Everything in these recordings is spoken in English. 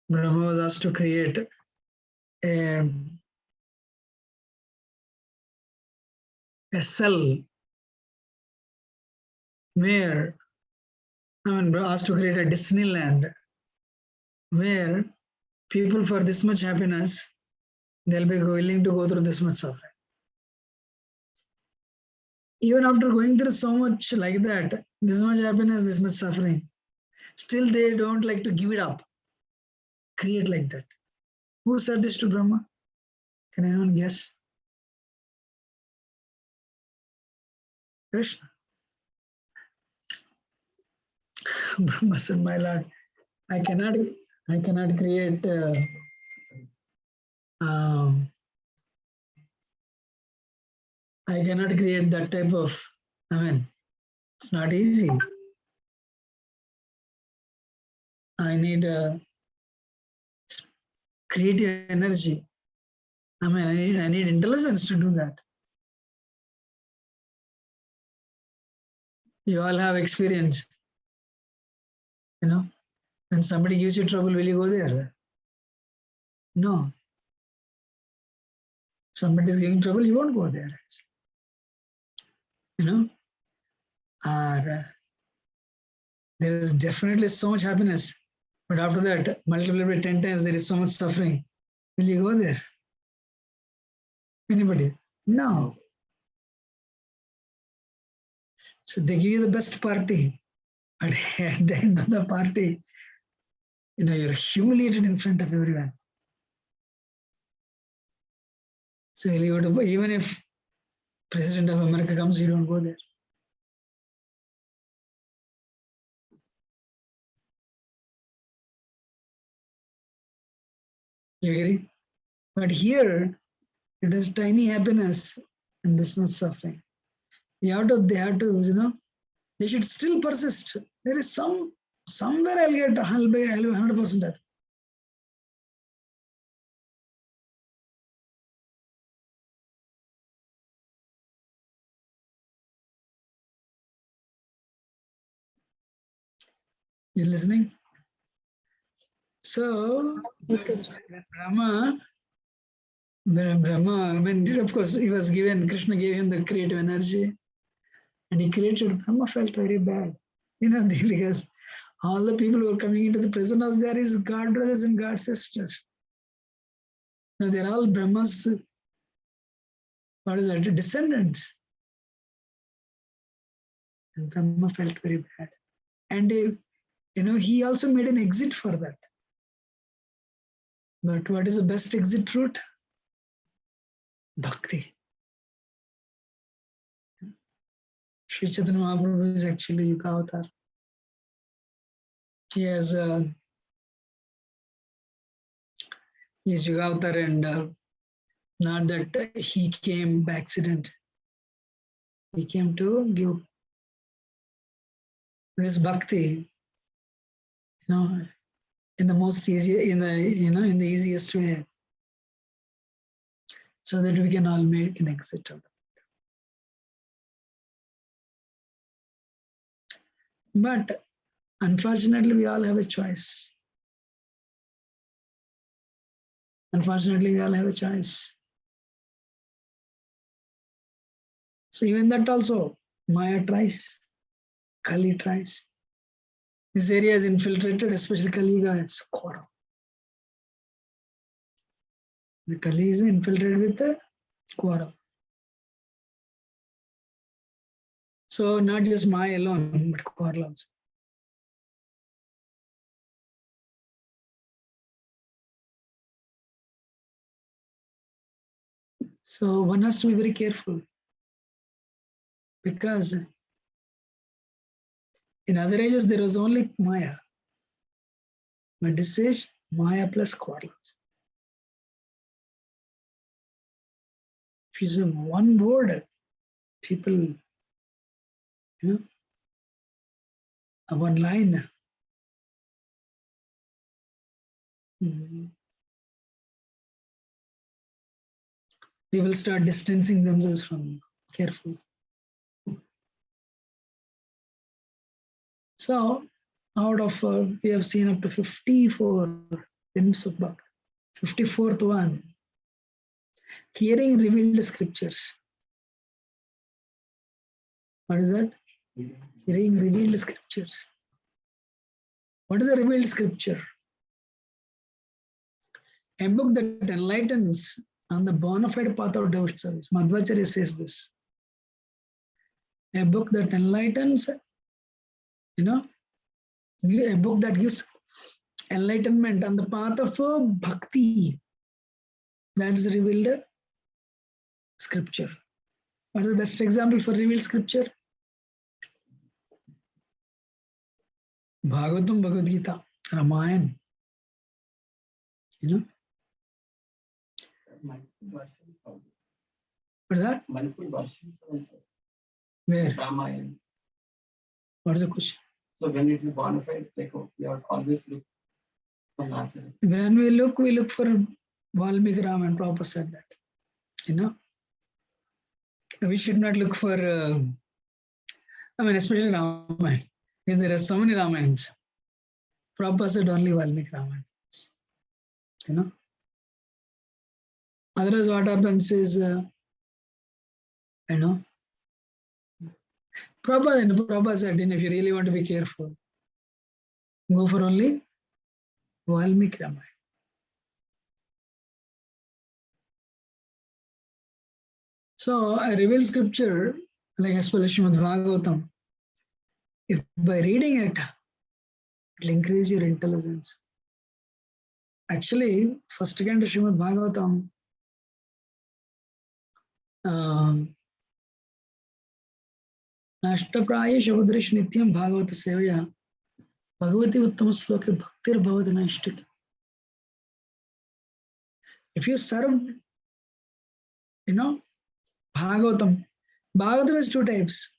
Brahma was asked to create a cell where, asked to create a Disneyland where people for this much happiness, they'll be willing to go through this much suffering. Even after going through so much like that, this much happiness, this much suffering, still they don't like to give it up. Create like that. Who said this to Brahma? Can anyone guess? Krishna. Brahma said, my Lord, I cannot create I cannot create that type of, it's not easy. I need creative energy. I need intelligence to do that. You all have experience. When somebody gives you trouble, will you go there? No. Somebody is giving trouble, you won't go there. Or there is definitely so much happiness, but after that, multiplied by 10 times, there is so much suffering. Will you go there? Anybody? No. So they give you the best party, but at the end of the party, you're humiliated in front of everyone. So will you go to, even if President of America comes, you don't go there. You agree? But here, it is tiny happiness and this much suffering. They have to, they should still persist. There is somewhere I'll be 100% happy. You listening? So, Brahma, of course, he was given, Krishna gave him the creative energy and he created. Brahma felt very bad, because all the people who are coming into the present house, there is God brothers and God sisters. Now they're all Brahma's, descendants. And Brahma felt very bad. And he also made an exit for that. But what is the best exit route? Bhakti. Sri Chaitanya Mahaprabhu is actually Yuga avatar. He is Yuga avatar, and not that he came by accident. He came to give this bhakti, in the most easy, in the easiest way, so that we can all make an exit of it. But unfortunately, we all have a choice. Unfortunately, we all have a choice. So even that also, Maya tries, Kali tries. This area is infiltrated, especially Kali Yuga, it's quarrel. The Kali is infiltrated with the quarrel. So not just Maya alone, but quarrel also. So one has to be very careful, because in other ages there was only Maya, but this is Maya plus quarrel. If you say one word, people, one line, they will start distancing themselves from you. Careful. So out of, we have seen up to 54 Then Subhak. 54th one. Hearing revealed scriptures. What is that? Hearing revealed scriptures. What is a revealed scripture? A book that enlightens on the bona fide path of devotional service. Madhvacharya says this. A book that enlightens, a book that gives enlightenment on the path of bhakti. That is revealed scripture. What is the best example for revealed scripture? Bhagavatam, Bhagavad Gita, Ramayana. What is that? Where? Ramayana. What is the question? So when it is bona fide, like we have always look for natural. When we look for Valmiki Ramayana. Prabhupada said that. We should not look for, especially Ramayana. There are so many Ramayans. Prabhupada said only Valmiki Ramayana. Otherwise, what happens is, Prabhupada said, if you really want to be careful, go for only Valmiki Ramayana. So, a revealed scripture, like especially Srimad Bhagavatam, if by reading it, it will increase your intelligence. Actually, first canto Srimad Bhagavatam, Nashtapraya Shabadrish Nityam Bhagavata Sevaya Bhagavati Uttama Sloka Bhaktir Bhavati Naishtaki. If you serve, Bhagavatam is two types.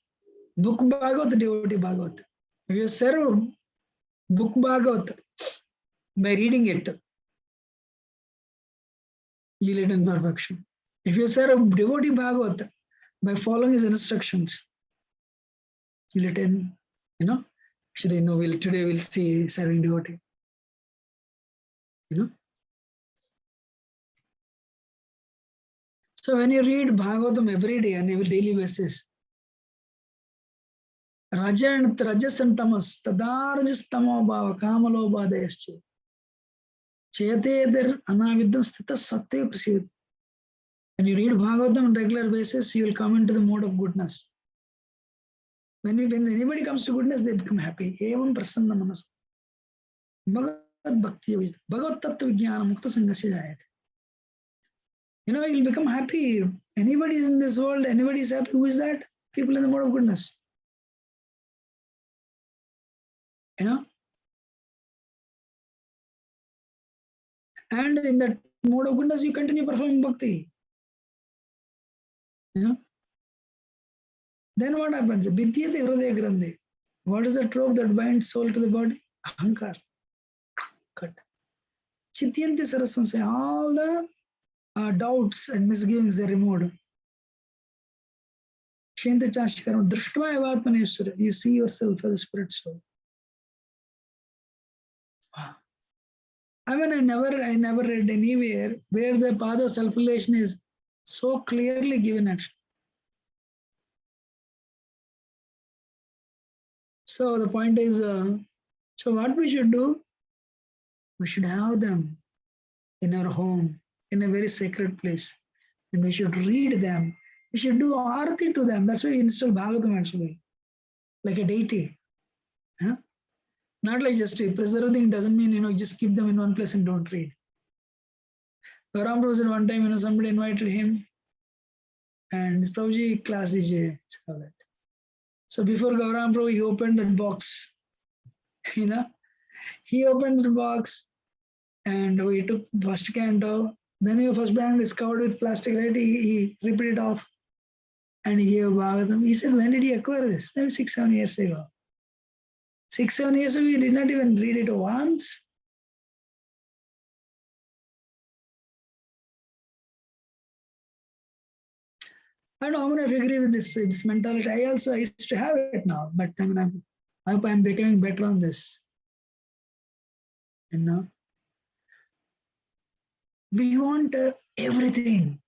Book Bhagavat, devotee Bhagavat. If you serve book Bhagavat by reading it, you will attain perfection. If you serve devotee Bhagavat by following his instructions, you will attain, actually, today we'll see serving devotee. So when you read Bhagavatam every day on every daily basis, Raja and Rajas and Tamas, Tadarajas Tamo Bhava, Kamalo Bhadayasche, Cheter Anavidam Stita Satya Prasid. When you read Bhagavatam on regular basis, you will come into the mode of goodness. When anybody comes to goodness, they become happy. Evam prasanna manas. Bhagavad Bhakti Vijna. Bhagavad Tattva Vijnana Mukta Sangasya Jayate. You'll become happy. Anybody is in this world, anybody is happy. Who is that? People in the mode of goodness. And in that mode of goodness, you continue performing bhakti. Then what happens? Vidyate hridaya grandhe. What is the rope that binds soul to the body? Ahankar. Cut. Chityanti sarasam say all the doubts and misgivings are removed. Shenta Chashikaram, Drishtva Evatmaneshwara, you see yourself as a spirit soul. I never read anywhere where the path of self-realization is so clearly given action. So the point is, so what we should do? We should have them in our home, in a very sacred place. And we should read them. We should do arati to them. That's why we install Bhagavatam actually, like a deity. Not like just preserving doesn't mean, just keep them in one place and don't read. Gauram Prabhu said one time, somebody invited him and his prabhuji class DJ. So before Gauram Prabhu, he opened that box. He opened the box and we took first canto. Then your first band is covered with plastic, right? He ripped it off and he gave Bhagavatam. He said, when did he acquire this? Maybe 6-7 years ago. 6-7 years ago, we did not even read it once. I don't know how many of you agree with this mentality. I used to have it now, but I hope I'm becoming better on this. We want everything,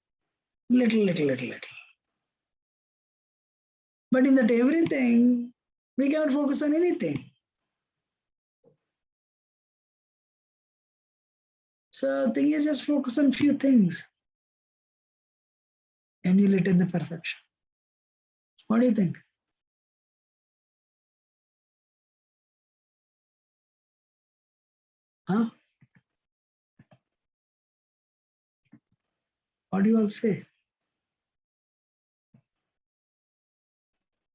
little, little, little, little. But in that everything, we cannot focus on anything. So the thing is, just focus on few things and you'll attain the perfection. What do you think? Huh? What do you all say?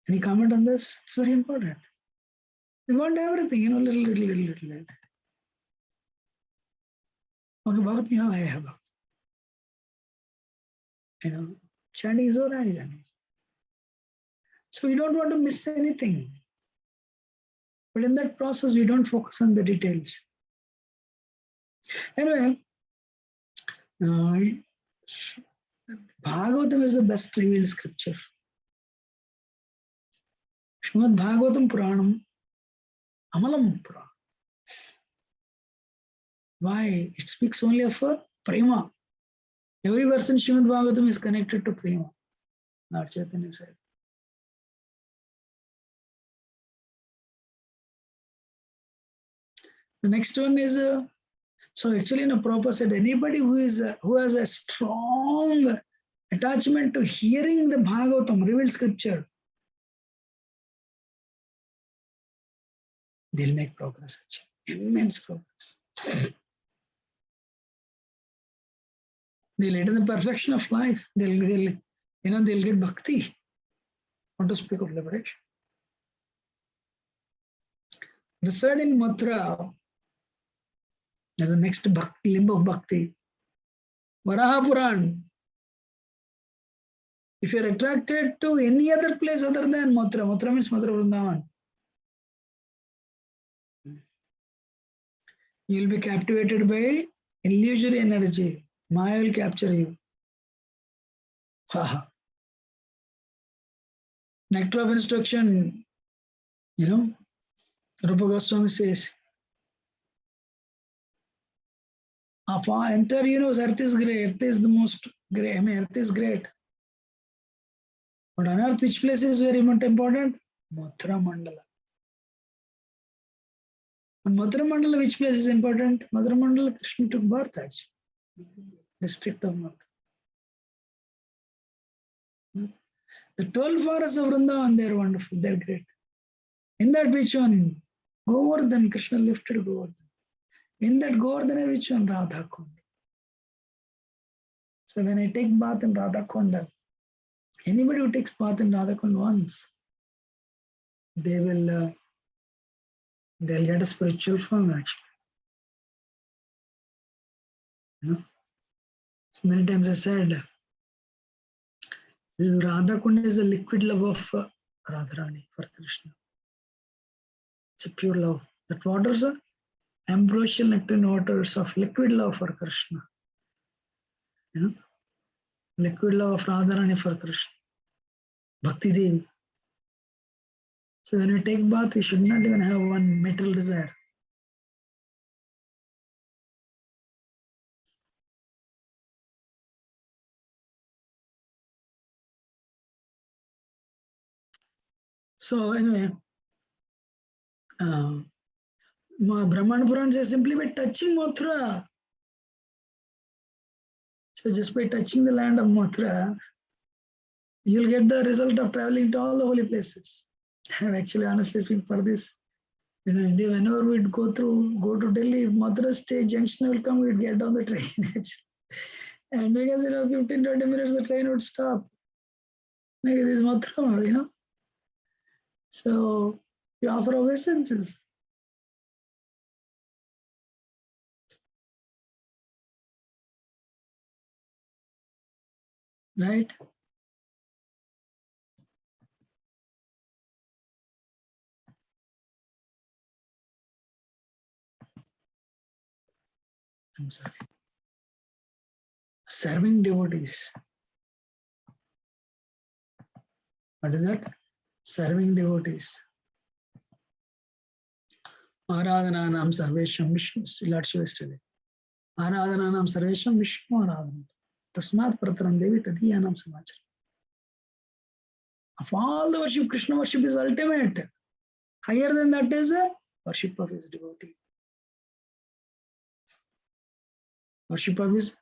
Any comment on this? It's very important. We want everything, little, little, little, little, little. Okay, Bhagavad Gita, I have. Chanting is all right. So we don't want to miss anything. But in that process, we don't focus on the details. Anyway, Bhagavatam is the best revealed scripture. Srimad Bhagavatam Puranam, Amalam Puranam. Why? It speaks only of prema. Every verse in Srimad Bhagavatam is connected to prema. Lord Chaitanya said. The next one is, so actually in a proper said, anybody who has a strong attachment to hearing the Bhagavatam, revealed scripture, they'll make progress, actually, immense progress. They'll attain the perfection of life. They'll get bhakti. Not to speak of liberation. Reside in Mathura. There's the next bhakti, limb of bhakti. Varaha Puran. If you're attracted to any other place other than Mathura, Mathura means Mathura Vrindavan, you'll be captivated by illusory energy. Maya will capture you. Nectar of instruction, Rupa Goswami says, of our entire universe, Earth is great. Earth is the most great. Earth is great. But on Earth, which place is very much important? Mathura Mandala. On Mathura Mandala, which place is important? Mathura Mandala, Krishna took birth actually. District of Mathura. The 12 forests of Vrindavan, they're wonderful, they're great. In that which one? Govardhan, Krishna lifted Govardhan. In that Govardhan, which one? Radha Kunda. So when I take bath in Radha Kunda, anybody who takes bath in Radha Kunda once, they'll get a spiritual form actually. So many times I said, Radha Kunda is a liquid love of Radharani for Krishna. It's a pure love. That waters are ambrosial nectarine waters of liquid love for Krishna. Liquid love of Radharani for Krishna. Bhakti Devi. So when we take bath, we should not even have one material desire. So anyway, Brahman Puran says simply by touching Mathura. So just by touching the land of Mathura, you'll get the result of traveling to all the holy places. I'm actually honestly speaking for this. In India, whenever we'd go to Delhi, Mathura stage junction will come, we'd get on the train. And because 15-20 minutes the train would stop. Like this Mathura, So we offer obeisances. Right? I'm sorry. Serving devotees. What is that? Serving devotees. Aradhananam sarvesham Vishnu, Lord Shiva yesterday. Aradhananam sarvesham Vishnu Aradhanam. Tasmat Prataram Devi Tadiyanam Samachara. Of all the worship, Krishna worship is ultimate. Higher than that is a worship of his devotee. Worship of his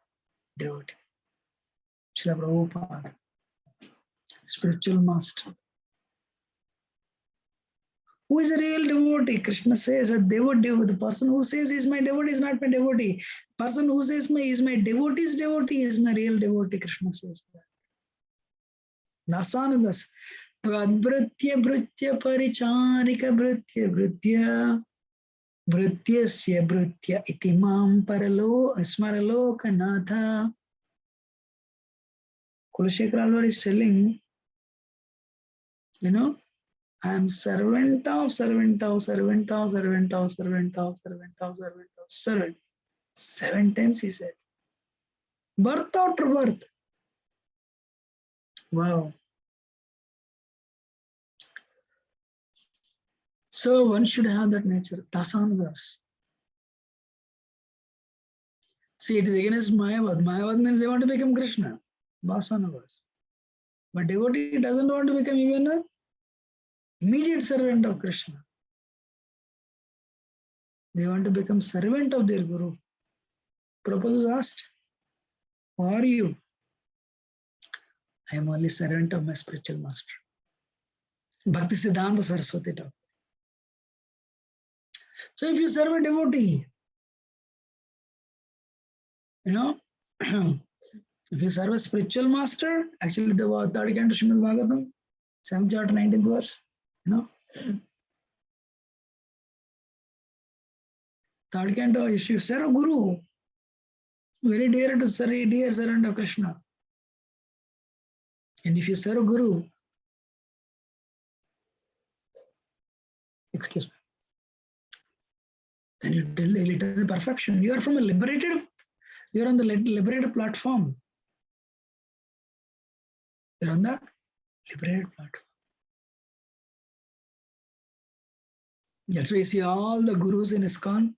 devotee. Srila Prabhupada, spiritual master. Who is a real devotee? Krishna says a devotee. The person who says is my devotee is not my devotee. Person who says is my devotee's devotee is my real devotee. Krishna says that. Nasanudas. Tvadbhritya bhritya paricharika bhritya bhritya bhrityasya bhritya itimam paralo smaraloka natha. Kulashekara Alvar is telling, I am servant of, servant of, servant of, servant of, servant of, servant of, servant of, servant. 7 times he said. Birth after birth. Wow. So one should have that nature. Dasanudas. See, it is against Mayavad. Mayavad means they want to become Krishna. Dasanudas. But devotee doesn't want to become even an immediate servant of Krishna. They want to become servant of their Guru. Prabhupada was asked, who are you? I am only servant of my spiritual master. Bhakti Siddhanta Saraswati taught. So if you serve a devotee, if you serve a spiritual master, actually the third canto Srimad Bhagavatam, 7th chapter, 19th verse, third canto, if you serve a guru, very dear to serve, dear servant of Krishna. And if you serve a guru, excuse me, then you tell the perfection. You are from a liberated, you are on the liberated platform. You are on the liberated platform. That's why you see all the gurus in ISKCON,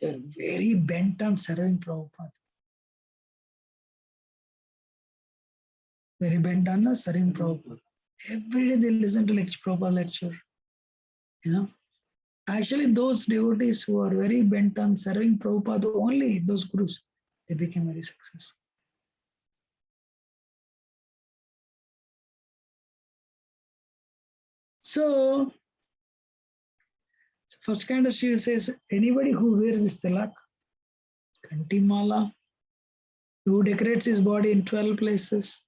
they are very bent on serving Prabhupada. Very bent on serving Prabhupada. Every day they listen to Prabhupada lecture. Actually, those devotees who are very bent on serving Prabhupada, only those gurus, they became very successful. So, first kind of she says, anybody who wears this tilak, kantimala, who decorates his body in 12 places,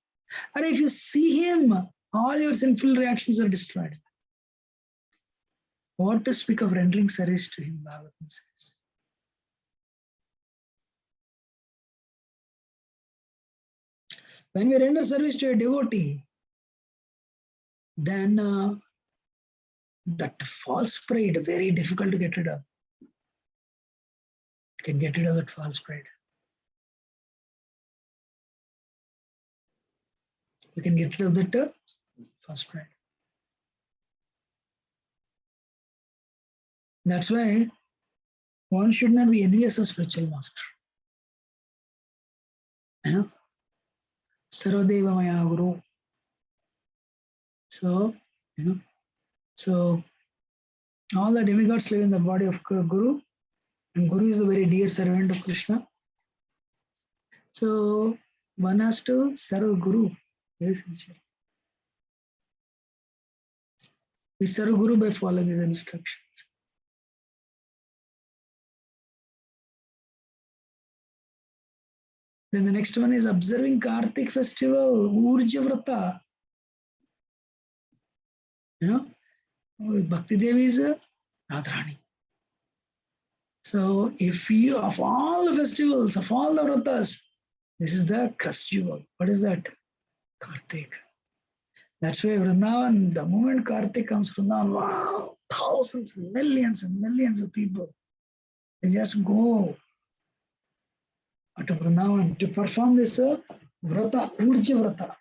or if you see him, all your sinful reactions are destroyed. What to speak of rendering service to him, Bhagavatam says. When we render service to a devotee, then that false pride, very difficult to get rid of. You can get rid of that false pride. You can get rid of that false pride. That's why one should not be envious of spiritual master. Sarvadeva Maya Guru. So, so all the demigods live in the body of Guru, and Guru is a very dear servant of Krishna. So one has to serve Guru, very essential. We serve Guru by following his instructions. Then the next one is observing Kartik festival, Urja Vrata. Bhakti Devi is a Radharani. So if you, of all the festivals, of all the vratas, this is the crust jewel. What is that? Kartik. That's why Vrindavan, the moment Kartik comes, Vrindavan, wow, thousands, millions and millions of people, they just go to Vrindavan to perform this vrata, Urja Vrata.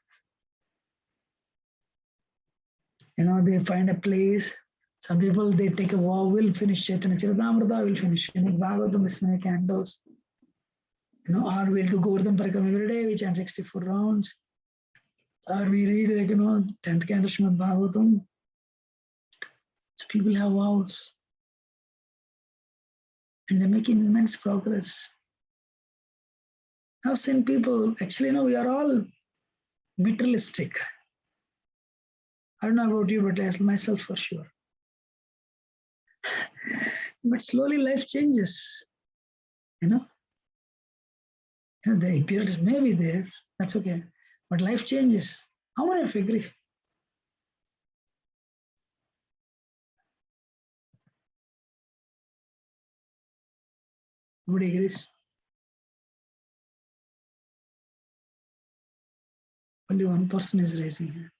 They find a place. Some people, they take a vow, will finish Chaitanya Charitamrita, will finish. Bhagavatam is many candles. Or we'll do Govardhan Parakam every day, we chant 64 rounds. Or we read 10th canto Srimad Bhagavatam. So people have vows. And they make immense progress. I've seen people, actually, we are all materialistic. I don't know about you, but as myself for sure. But slowly life changes. The impurities may be there, that's okay. But life changes. How many of you agree? Nobody agrees. Only one person is raising hand.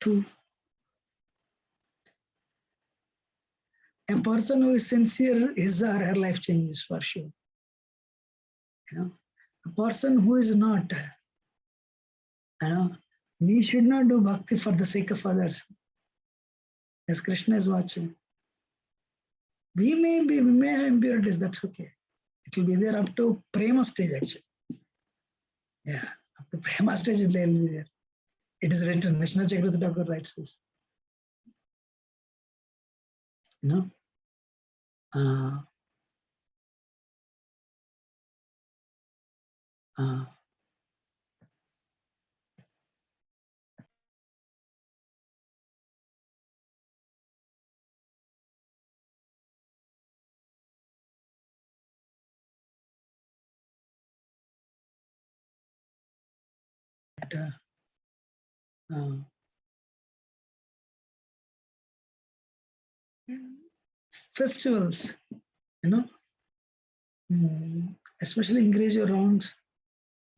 Two. A person who is sincere, his or her life changes for sure. A person who is not, we should not do bhakti for the sake of others. As Krishna is watching. We may have impurities, that's okay. It will be there up to prema stage actually. Yeah, up to prema stage it will be there. It is written, Vishnu Chakravarti Thakur writes this. Festivals, especially increase your rounds,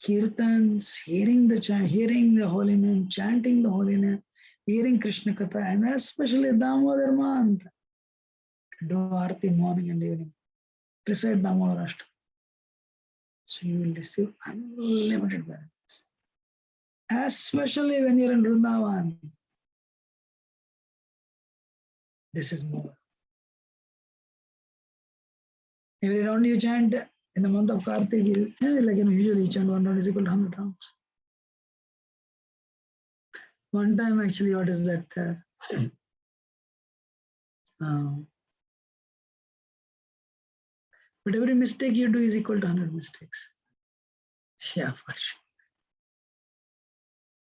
kirtans, hearing the holy name, chanting the holy name, hearing Krishna Katha, and especially Damodar month. Do Aarti morning and evening. Recite Damodar Ashtam. So you will receive unlimited benefits. Especially when you're in Vrindavan. This is more. Every round you chant in the month of Kartik, usually you chant 1 round is equal to 100 rounds. One time actually, what is that? But every mistake you do is equal to 100 mistakes. Yeah, for sure.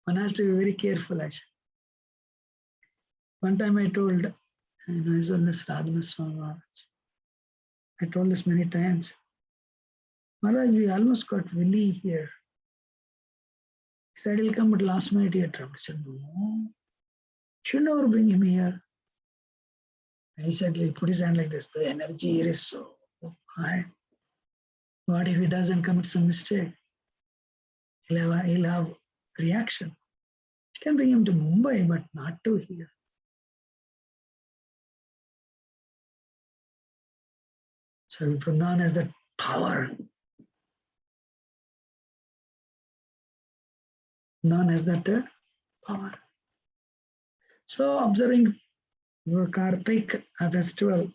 One has to be very careful actually. One time I told, His Holiness Radhana Swami Maharaj, I told this many times, Maharaj, we almost got Willie here. He said he'll come, but last minute he had trouble. I said, no, should never bring him here. And he said, he put his hand like this, the energy here is so high. What if he doesn't commit some mistake? He'll have reaction. You can bring him to Mumbai, but not to here. So Vrindavan has that power. None has that power. So observing Kartik festival,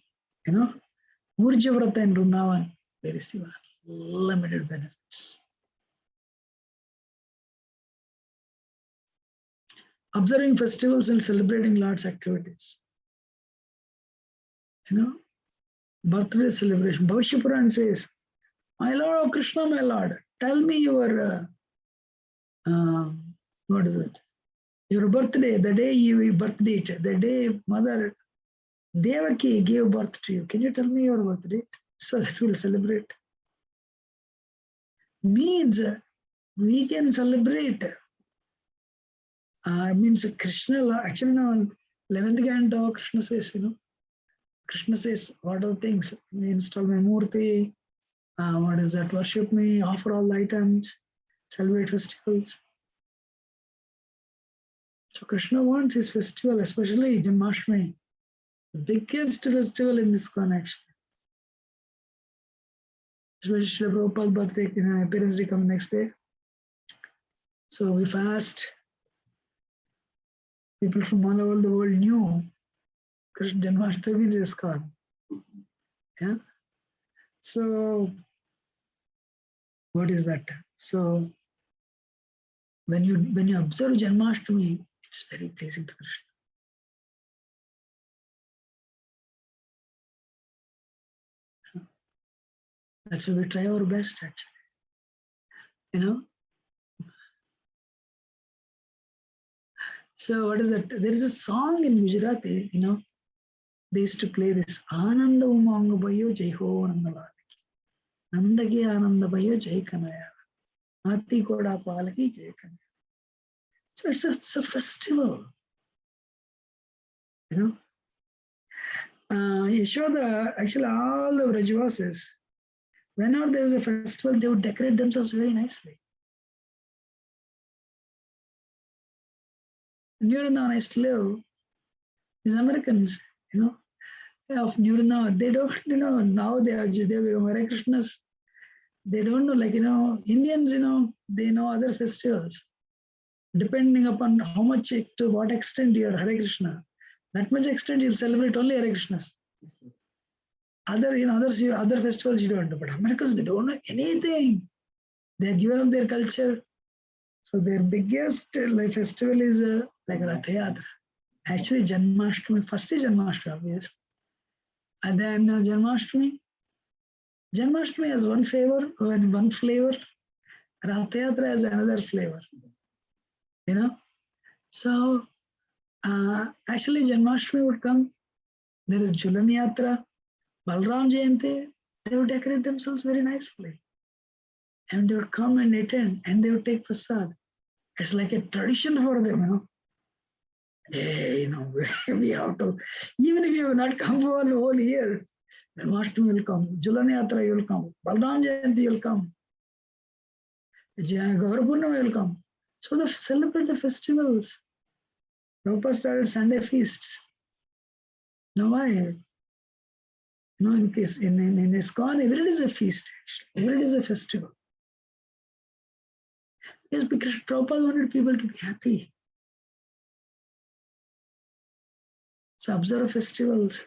Urja Vrata in Vrindavan, they receive limited benefits. Observing festivals and celebrating Lord's activities. Birthday celebration. Bhavishya Puran says, my Lord, oh Krishna, my Lord, tell me your, what is it? Your birthday, the day you birth date, the day Mother Devaki gave birth to you. Can you tell me your birth date so that we'll celebrate? Means we can celebrate. Means Krishna, actually now 11th canto, Krishna says, Krishna says, what are the things? Install my murti, what is that? Worship me, offer all the items, celebrate festivals. So Krishna wants his festival, especially Janmashtami, the biggest festival in this connection. Especially Prabhupada's birthday, parents' day come next day. So we fast. People from all over the world knew Krishna Janmashtami is ISKCON. Yeah. So what is that? So when you observe Janmashtami, it's very pleasing to Krishna. That's why we try our best, actually. So what is that? There is a song in Gujarati, they used to play this Ananda Umanga Bayo Jai Ho Nandavadiki. Nandagi Ananda Bayo Jai Kanaya. Ati Koda Palaki Jai Kanaya. So it's a festival. Yashoda, actually all the Vrajavasis, whenever there is a festival, they would decorate themselves very nicely. Nurana, I used to live, these Americans, of Nurana, they don't, now they become Hare Krishnas. They don't know, like, Indians, they know other festivals. Depending upon how much, to what extent you are Hare Krishna, that much extent you'll celebrate only Hare Krishnas. Other festivals you don't know, but Americans, they don't know anything. They're given up their culture. So their biggest festival is like Rath Yatra. Actually, Janmashtami, first is Janmashtami, obviously. And then Janmashtami has one flavor. Rath Yatra has another flavor. So actually Janmashtami would come. There is Julan Yatra, Balram Jayanti. They would decorate themselves very nicely. And they would come and attend and they would take prasad. It's like a tradition for them, Hey, we have to, even if you have not come for a whole year, Janmashtami will come, Julan Yatra you will come, Balram Jayanti you will come, Gaurapurnama will come. So they celebrate the festivals. Prabhupada started Sunday feasts. Now why? In case in ISKCON, every day is a feast. Every day is a festival. Yes, because Prabhupada wanted people to be happy. So observe festivals.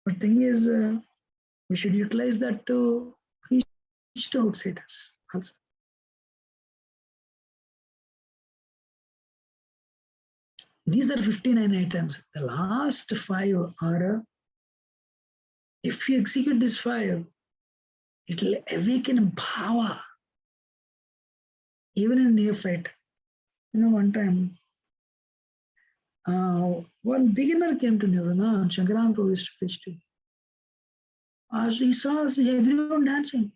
But thing is, we should utilize that to reach to outsiders also. These are 59 items. The last 5 are, if you execute these 5, it will awaken bhava. Even in neophyte. One time, one beginner came to Nirvana and Shankaran Prabhu used to preach to him. He saw everyone dancing.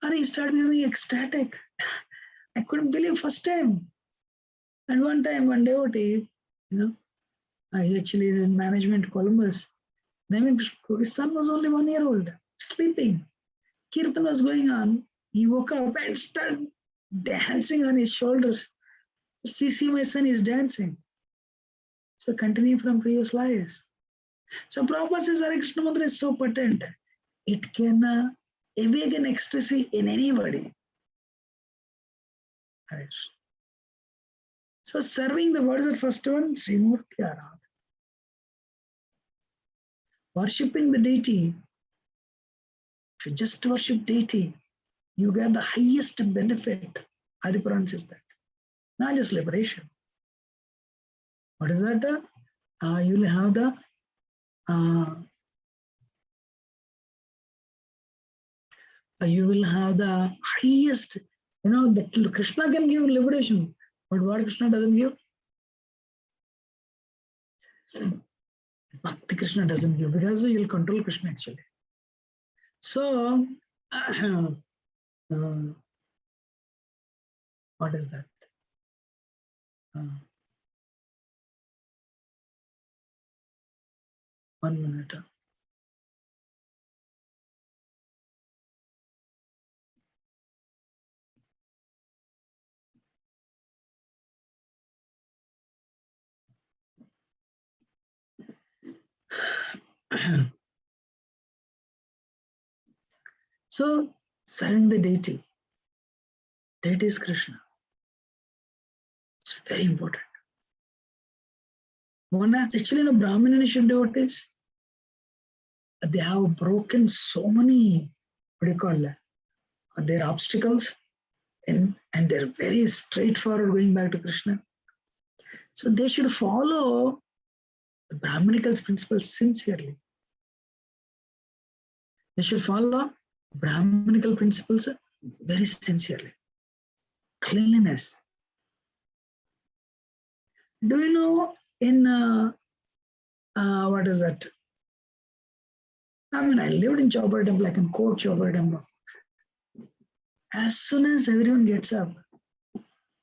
And he started becoming ecstatic. I couldn't believe first time. And one time, one devotee, I actually in management Columbus, his son was only 1 year old, sleeping. Kirtan was going on. He woke up and started dancing on his shoulders. See, my son is dancing. So continue from previous lives. So Prabhupada says Hare Krishna mantra is so potent. It can awaken ecstasy in anybody. So serving the, what is the first one? Srimurti Aradhana. Worshipping the deity. If you just worship deity, you get the highest benefit. Adipurana says that. Not just liberation. What is that? You will have the highest, the Krishna can give liberation, but what Krishna doesn't give? Bhakti Krishna doesn't give, because you'll control Krishna actually. So, what is that? 1 minute. So, serving the deity. Deity is Krishna. It's very important. One actually, Brahmin initial devotees, they have broken so many, what do you call that? Their obstacles, and they're very straightforward going back to Krishna. So they should follow the Brahminical principles sincerely. They should follow Brahminical principles very sincerely. Cleanliness. Do you know in what is that? I mean, I lived in Chowbar Temple, I can quote Chowbar Temple. As soon as everyone gets up,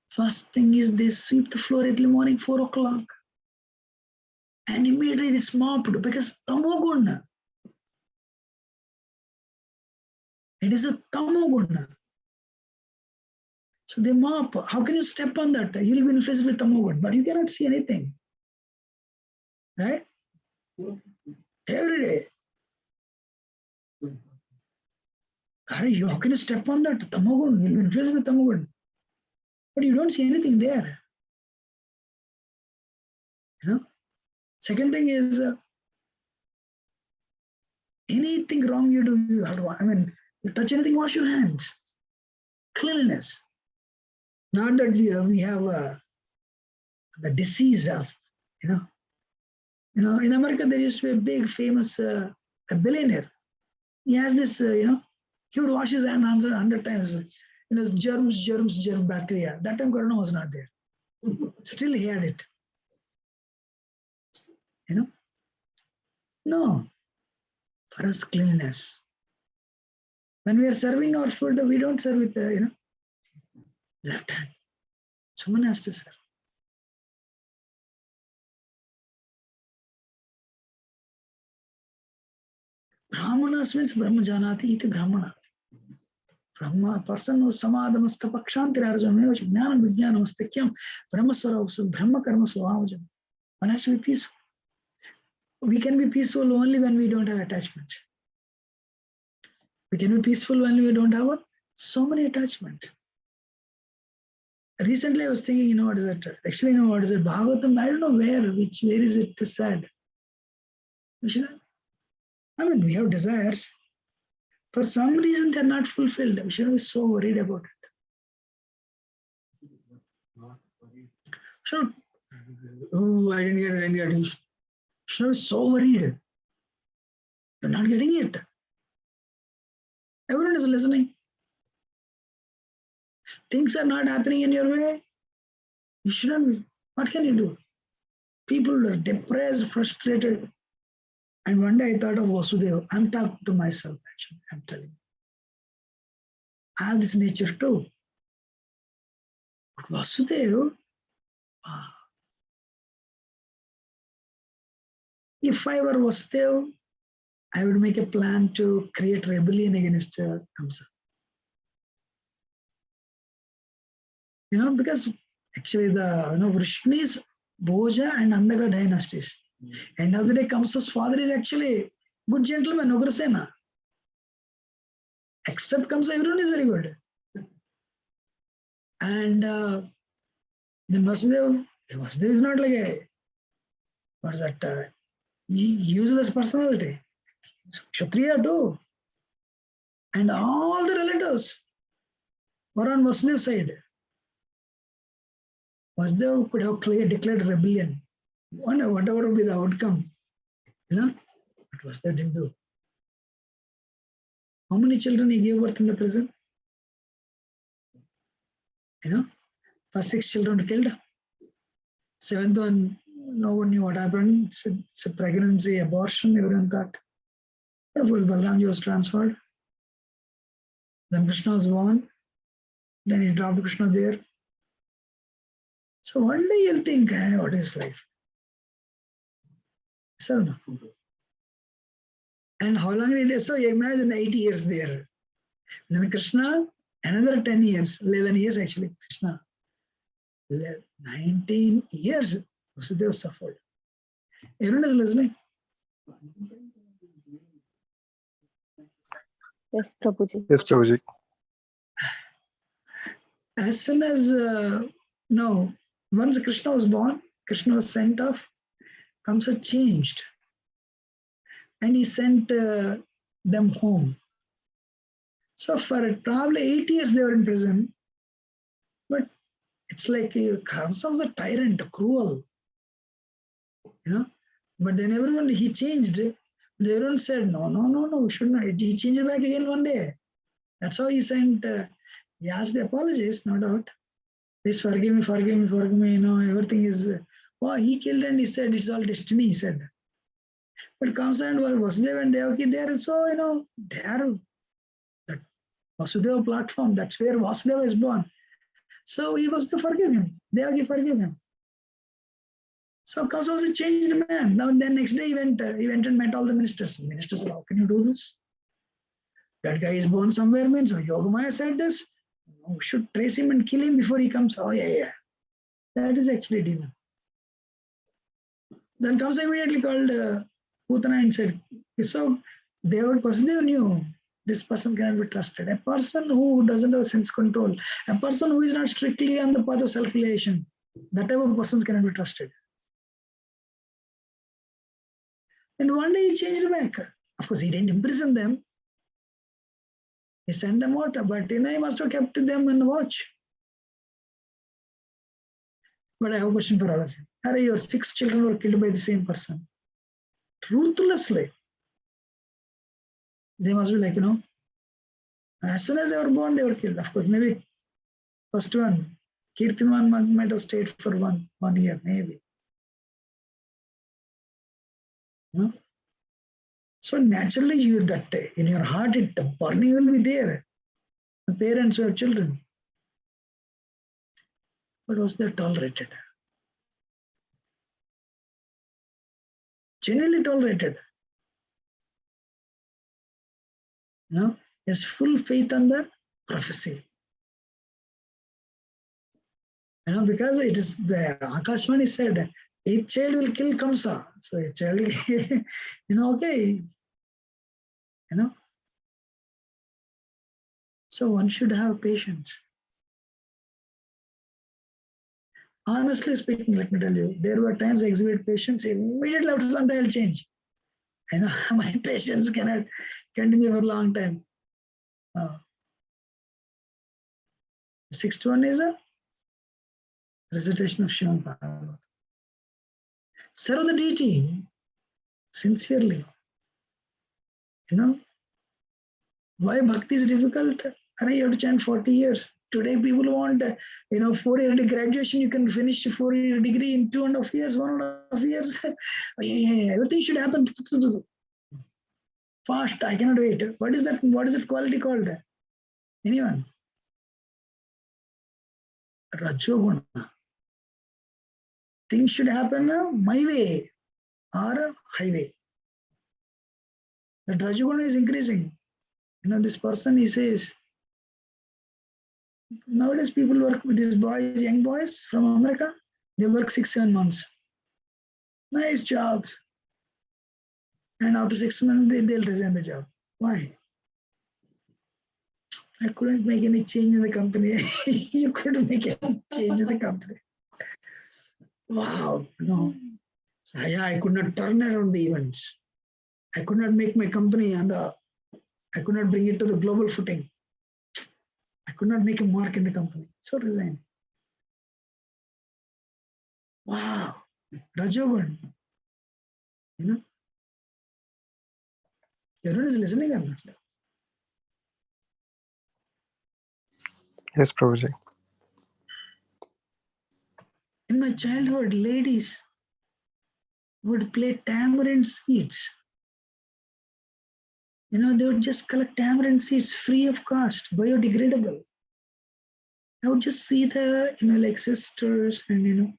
first thing is they sweep the floor early morning, 4 o'clock. And immediately it's mopped because tamoguna. It is a tamoguna. So they mop. How can you step on that? You'll be influenced with tamoguna, but you cannot see anything. Right? Every day. How can you step on that? Tamoguna, you'll be influenced with tamoguna. But you don't see anything there. Second thing is, anything wrong you do, you have to, you touch anything, wash your hands. Cleanliness. Not that we have the disease of, in America there used to be a big famous a billionaire. He has this, he would wash his hands 100 times. Germs, bacteria. That time Corona was not there. Still he had it. No. For us, cleanliness. When we are serving our food, we don't serve with the, left hand. Someone has to serve. Brahmanas means Brahmajanati iti Brahmana. Brahma, person who samadhamasta pakshantirarjam eva jnanam vijnanamastakhyam brahmaswaravasam brahma karma swavajam. One has to be peaceful. We can be peaceful only when we don't have attachment. We can be peaceful when we don't have so many attachments. Recently, I was thinking, what is it? Actually, what is it? Bhagavatam, I don't know where is it said. We have desires. For some reason, they're not fulfilled. We shouldn't be so worried about it. Sure. Oh, I didn't get it. Shouldn't be so worried. You're not getting it. Everyone is listening. Things are not happening in your way. You shouldn't be. What can you do? People are depressed, frustrated. And one day I thought of Vasudeva. I'm talking to myself, actually. I'm telling you. I have this nature too. But Vasudeva, if I were Vasudeva, I would make a plan to create rebellion against Kamsa. Because actually the Vrishni's Bhoja and Andaga dynasties. End of the day, Kamsa's father is actually good gentleman, Ugrasena. Except Kamsa, everyone is very good. And then Vasudeva is not like a, what is that, useless personality. Kshatriya too. And all the relatives were on Vasudeva's side. Vasudeva could have declared rebellion. Whatever would be the outcome. But Vasudeva didn't do. How many children he gave birth in the prison? First 6 children killed. 7th one, no one knew what happened. It's a pregnancy, abortion, everyone thought. Balramji was transferred. Then Krishna was born. Then he dropped Krishna there. So one day you'll think, what is life? So no. And how long did it? So you imagine 80 years there. Then Krishna, another 10 years, 11 years actually, Krishna. 19 years, Vasudeva suffered. Everyone is listening. Yes, Prabhuji. Yes, Prabhuji. As soon as, once Krishna was born, Krishna was sent off, Kamsa changed and he sent them home. So for probably 8 years they were in prison. But it's like Kamsa was a tyrant, cruel, you know. But then everyone, he changed. Everyone said, no, no, no, no, we should not. He changed it back again one day. That's how he sent, he asked apologies, no doubt. Please forgive me, forgive me, forgive me, you know, everything is, oh, he killed and he said, it's all destiny, he said. But Kamsa and Vasudeva and Devaki, they are so, you know, they are that Vasudeva platform, that's where Vasudeva is born. So he was to forgive him. Devaki forgive him. So Kamsa was a changed man. Now then next day he went and met all the ministers. Ministers said, how can you do this? That guy is born somewhere means Yogamaya said this. We should trace him and kill him before he comes. Oh yeah. That is actually demon. Then Kamsa immediately called Putana and said, so Vasudeva knew this person cannot be trusted. A person who doesn't have sense control, a person who is not strictly on the path of self-realization, that type of persons cannot be trusted. And one day he changed back. Of course, he didn't imprison them. He sent them out, but he must have kept them in the watch. But I have a question for all of you. Your 6 children were killed by the same person. Ruthlessly. They must be like, as soon as they were born, they were killed. Of course, maybe first one, Kirtiman might have stayed for one year, maybe. So naturally, that in your heart, the burning will be there. The parents who have children. But was that tolerated? Genuinely tolerated. Has full faith on the prophecy. Because it is the Akashvani said, a child will kill Kamsa. So a child will, okay. So one should have patience. Honestly speaking, let me tell you, there were times I exhibit patience, immediately after some time I'll change. My patience cannot continue for a long time. The 6th one is a recitation of Shivan Bhagavad. Serve the deity sincerely. Why bhakti is difficult? You have to chant 40 years. Today people want, 4-year graduation. You can finish a 4-year degree in 2.5 years, 1.5 years. Everything should happen fast. I cannot wait. What is that? What is that quality called? Anyone? Rajoguna. Things should happen my way or highway. The Rajoguna is increasing. This person, he says, nowadays people work with these boys, young boys from America. They work 6-7 months. Nice jobs. And after 6 months, they'll resign the job. Why? I couldn't make any change in the company. You couldn't make any change in the company. Wow, no. I could not turn around the events. I could not make my company I could not bring it to the global footing. I could not make a mark in the company. So resign. Wow. Rajogun. Everyone is listening or not? Yes, Prabhuji. In my childhood, ladies would play tamarind seeds. They would just collect tamarind seeds free of cost, biodegradable. I would just see the, like sisters and,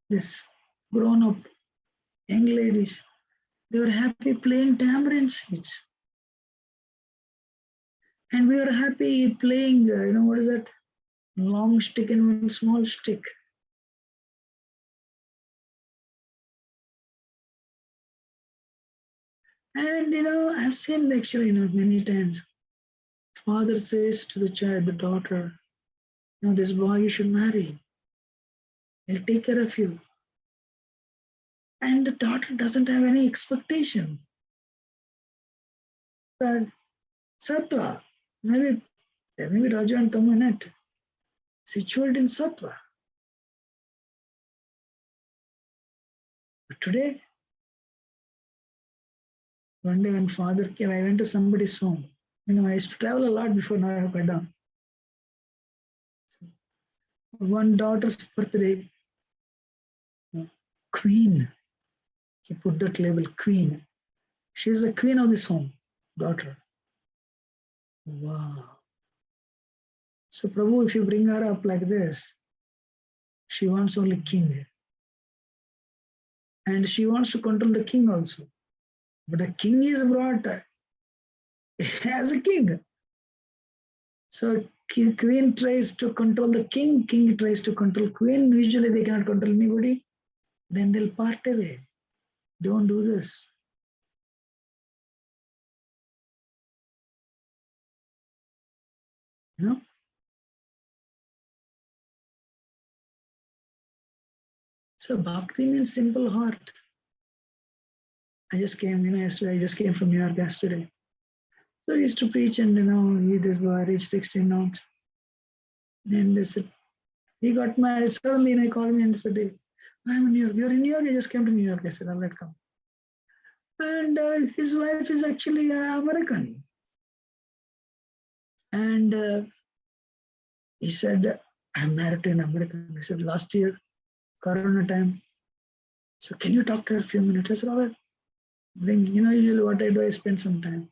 this grown-up young ladies. They were happy playing tamarind seeds. And we were happy playing, what is that? Long stick and one small stick. And, I've seen actually, many times. Father says to the child, the daughter, this boy you should marry. He'll take care of you. And the daughter doesn't have any expectation. But Sattva, maybe Raja and Tamanet, situated in Sattva. But today, one day when father came, I went to somebody's home. I used to travel a lot before now I have cut down. One daughter's birthday, Queen. He put that label, Queen. She's the queen of this home, daughter. Wow. So Prabhu, if you bring her up like this, she wants only king. And she wants to control the king also. But the king is brought as a king. So queen tries to control the king, king tries to control queen. Usually they cannot control anybody. Then they'll part away. Don't do this. No? So bhakti means simple heart. I just came, yesterday, I just came from New York yesterday. So I used to preach and, he, this boy reached 16 now. And they said, he got married. Suddenly, he called me and said, I'm in New York. You're in New York? I just came to New York. I said, all right, come. And his wife is actually American. And he said, I'm married to an American. He said, last year, Corona time. So can you talk to her a few minutes? I said, all right. Bring, usually what I do, I spend some time.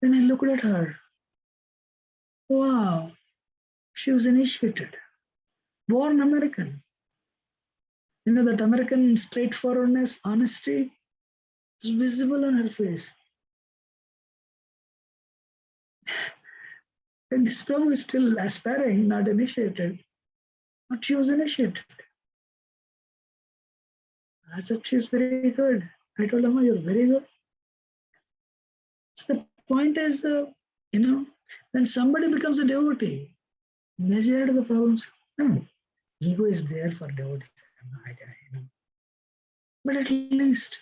Then I looked at her. Wow, she was initiated, born American. That American straightforwardness, honesty is visible on her face. And this Prabhu is still aspiring, not initiated, but she was initiated. I said, she's very good. I told her, you're very good. So the point is, when somebody becomes a devotee, majority of the problems, ego is there for devotees. But at least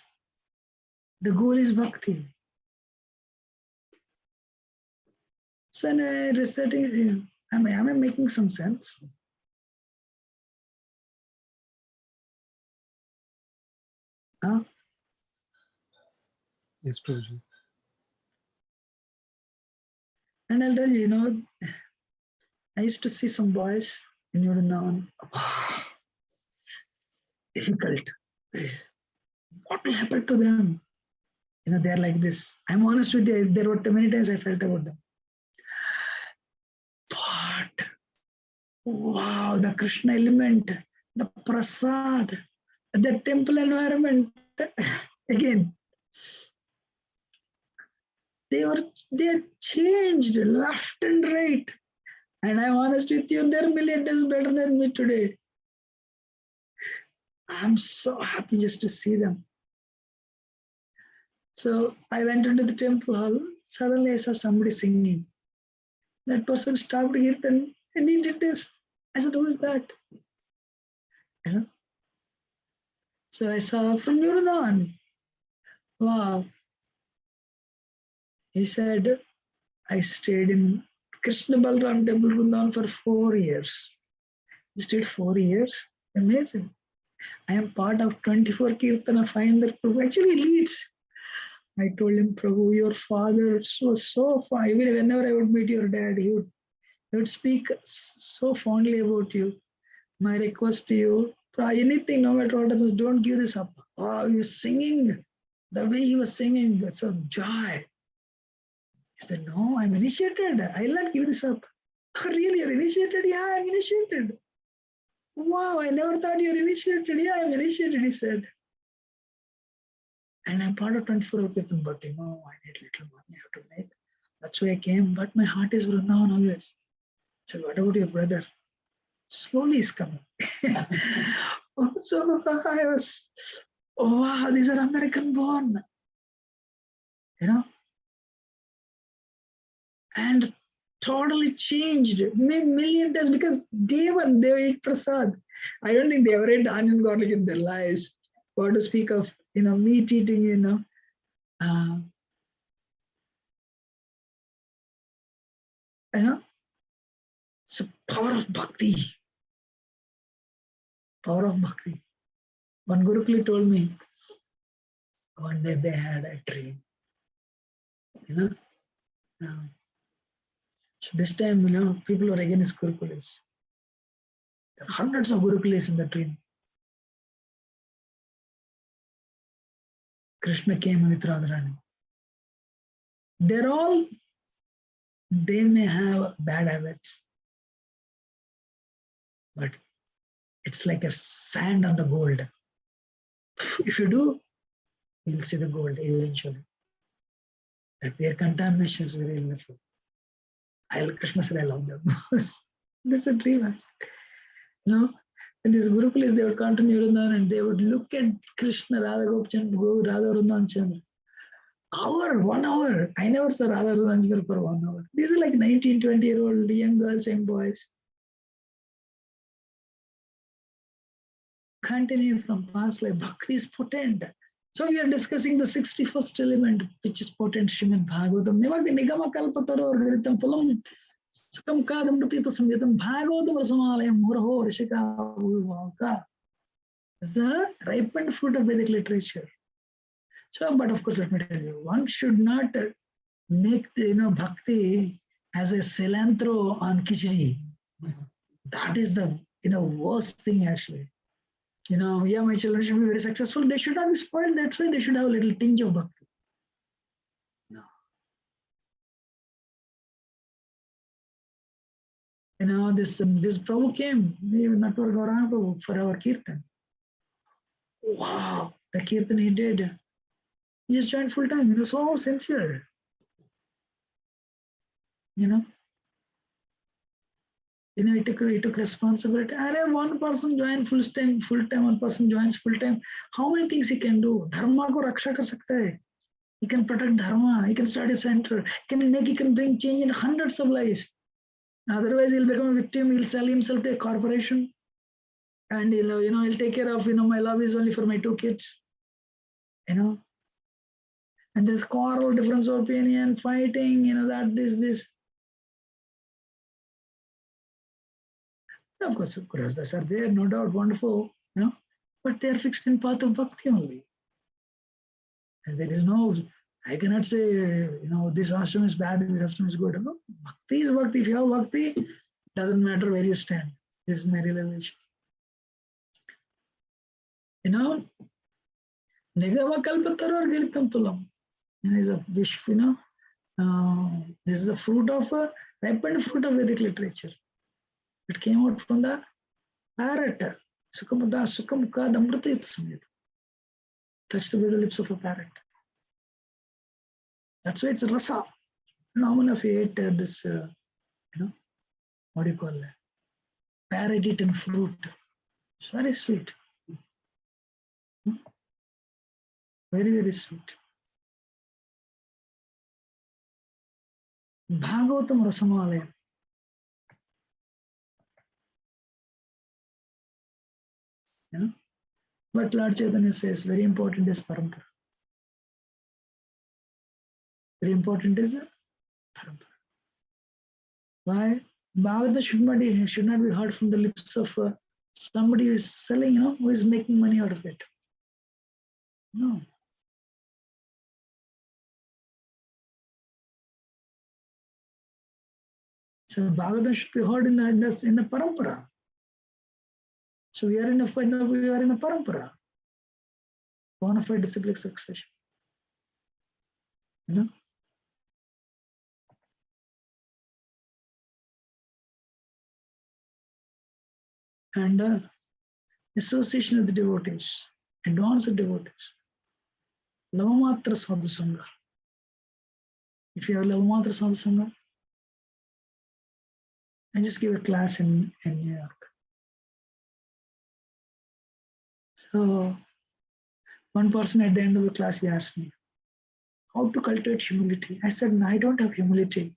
the goal is bhakti. So when I reciting, am I making some sense? Huh? Yes, Prabhuji. And I'll tell you, I used to see some boys in Yudan, difficult. What will happen to them? They're like this. I'm honest with you, there were many times I felt about them. But wow, the Krishna element, the prasad, the temple environment, again, they changed left and right. And I'm honest with you, they're million times better than me today. I'm so happy just to see them. So I went into the temple hall. Suddenly I saw somebody singing. That person stopped Kirtan and he did this. I said, who is that? So I saw from Yudan. Wow. He said, I stayed in Krishna Balram Temple Vrindavan for 4 years. He stayed 4 years. Amazing. I am part of 24 Kirtana 500 Prabhu. Actually, leads. I told him, Prabhu, your father was so fine. Even whenever I would meet your dad, he would speak so fondly about you. My request to you, anything, no matter what happens, don't give this up. Oh, he was singing. The way he was singing, it's a joy. He said, no, I'm initiated. I'll not give this up. Oh, really, you're initiated? Yeah, I'm initiated. Wow, I never thought you're initiated. Yeah, I'm initiated, he said. And I'm part of 24 people, but I need little money I have to make. That's why I came, but my heart is Vrindavan always. I said, what about your brother? Slowly he's coming. So I was, oh wow, these are American born. And totally changed, million times, because day one they eat prasad. I don't think they ever ate onion garlic in their lives. What to speak of, meat eating, uh, it's the power of bhakti. Power of bhakti. One Gurukuli told me one day they had a dream. So this time, people are against Gurukulis. There are hundreds of Gurukulis in the dream. Krishna came with Radharani. They may have bad habits, but it's like a sand on the gold. If you do, you'll see the gold eventually. That their contamination is very little. Krishna said, I love them. This is a dream. And these Gurukulis, they would come to Nirundan and they would look at Krishna, Radha Gopchand, Radha Vrindan Chandra. 1 hour. I never saw Radha Vrindan Chandra for 1 hour. These are like 19, 20-year-old young girls and boys. Continue from past life. Bhakti is potent. So we are discussing the 61st element, which is potent, Srimad Bhagavatam. Nigama kalpataro vritam phulam sukam kadam pratito samyatam Bhagavatam rasamalayam muraho rishika uvaka. It's the ripened fruit of Vedic literature. So, but of course, let me tell you, one should not make bhakti as a cilantro on khichdi. That is the worst thing actually. My children should be very successful. They should not be spoiled. That's why they should have a little tinge of bhakti. No. This Prabhu came, Natwar Gauranga Prabhu, for our kirtan. Wow, the kirtan he did. He just joined full time. He was so sincere. He took responsibility. One person joined full time, one person joins full time. How many things he can do? Dharma ko raksha kar sakta hai. He can protect dharma. He can start a center. He can bring change in hundreds of lives. Otherwise, he'll become a victim. He'll sell himself to a corporation, and he'll take care of my love is only for my 2 kids. And this quarrel, difference of opinion, fighting. That this. Of course, Gurus are there, no doubt, wonderful, but they are fixed in path of bhakti only. And there is no, I cannot say, this ashram is bad, this ashram is good. No, bhakti is bhakti. If you have bhakti, doesn't matter where you stand. This is my realization. Nigama kalpataro giritam pulam. Is a wish, this is a fruit of ripened fruit of Vedic literature. It came out from the parrot. Sukam kadamrita samyata. Touched with the lips of a parrot. That's why it's rasa. Normally, if you ate this, what do you call it? Parrot eaten fruit. It's very sweet. Very, very sweet. Bhagavatam Rasamalayam. But Lord Chaitanya says very important is parampara. Very important is parampara. Why? Bhagavata should not be heard from the lips of somebody who is selling, who is making money out of it. No. So Bhagavatam should be heard in the parampara. So we are in a parampara. Bona fide disciplic succession. And association with the devotees, advanced devotees. Lavamatra sadhu sangha. If you have Lavamatra sadhu sangha, I just give a class in New York. So one person at the end of the class, he asked me, how to cultivate humility? I said, no, I don't have humility.